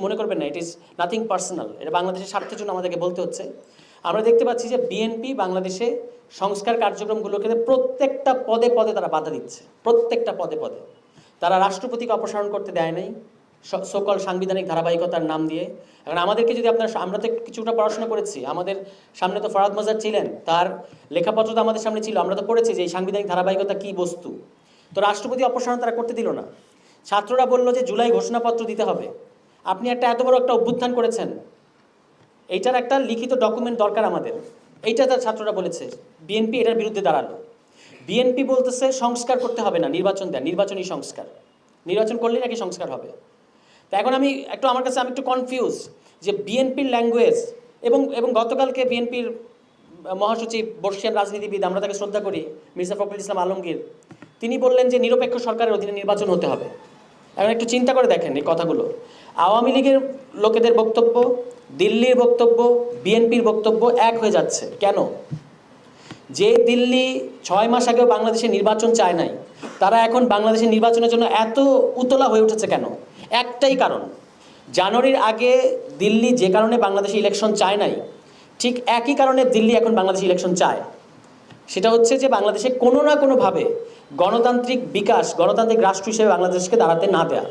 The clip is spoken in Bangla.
মনে করবেন না, ইট ইজ নাথিং পার্সোনাল, এটা বাংলাদেশের স্বার্থের জন্য আমাদেরকে বলতে হচ্ছে। আমরা দেখতে পাচ্ছি যে বিএনপি বাংলাদেশে সংস্কার কার্যক্রমগুলোকে প্রত্যেকটা পদে পদে তারা বাধা দিচ্ছে, প্রত্যেকটা পদে পদে। তারা রাষ্ট্রপতিকে অপসারণ করতে দেয় নাই সকল সাংবিধানিক ধারাবাহিকতার নাম দিয়ে। এখন আমাদেরকে যদি আমরা তো কিছুটা পড়াশোনা করেছি, আমাদের সামনে তো ফরহাদ মাজার ছিলেন, তার লেখাপত্র তো আমাদের সামনে ছিল, আমরা তো পড়েছি যে এই সাংবিধানিক ধারাবাহিকতা কী বস্তু। তো রাষ্ট্রপতি অপসারণ তারা করতে দিল না। ছাত্ররা বললো যে জুলাই ঘোষণাপত্র দিতে হবে। আপনি এত বড় একটা অভ্যুত্থান করেছেন, এইটার একটা লিখিত ডকুমেন্ট দরকার আমাদের, এইটা তার ছাত্ররা বলেছে। বিএনপি এটার বিরুদ্ধে দাঁড়ালো। বিএনপি বলতেছে সংস্কার করতে হবে না, নির্বাচন দেন, নির্বাচনী সংস্কার, নির্বাচন করলেই নাকি সংস্কার হবে। তা এখন আমি একটু কনফিউজ যে বিএনপির ল্যাঙ্গুয়েজ এবং গতকালকে বিএনপির মহাসচিব বর্ষিয়ান রাজনীতিবিদ, আমরা তাকে শ্রদ্ধা করি, মির্জা ফখরুল ইসলাম আলমগীর, তিনি বললেন যে নিরপেক্ষ সরকারের অধীনে নির্বাচন হতে হবে। এখন একটু চিন্তা করে দেখেন এই কথাগুলো। আওয়ামী লীগের লোকেদের বক্তব্য, দিল্লির বক্তব্য, বিএনপির বক্তব্য এক হয়ে যাচ্ছে কেন? যে দিল্লি 6 মাস আগেও বাংলাদেশে নির্বাচন চায় নাই, তারা এখন বাংলাদেশের নির্বাচনের জন্য এত উতলা হয়ে উঠেছে কেন? একটাই কারণ, জানুয়ারির আগে দিল্লি যে কারণে বাংলাদেশে ইলেকশন চায় নাই, ঠিক একই কারণে দিল্লি এখন বাংলাদেশে ইলেকশন চায়। সেটা হচ্ছে যে বাংলাদেশে কোনো না কোনোভাবে গণতান্ত্রিক বিকাশ, গণতান্ত্রিক রাষ্ট্র হিসেবে বাংলাদেশকে দাঁড়াতে না দেয়া।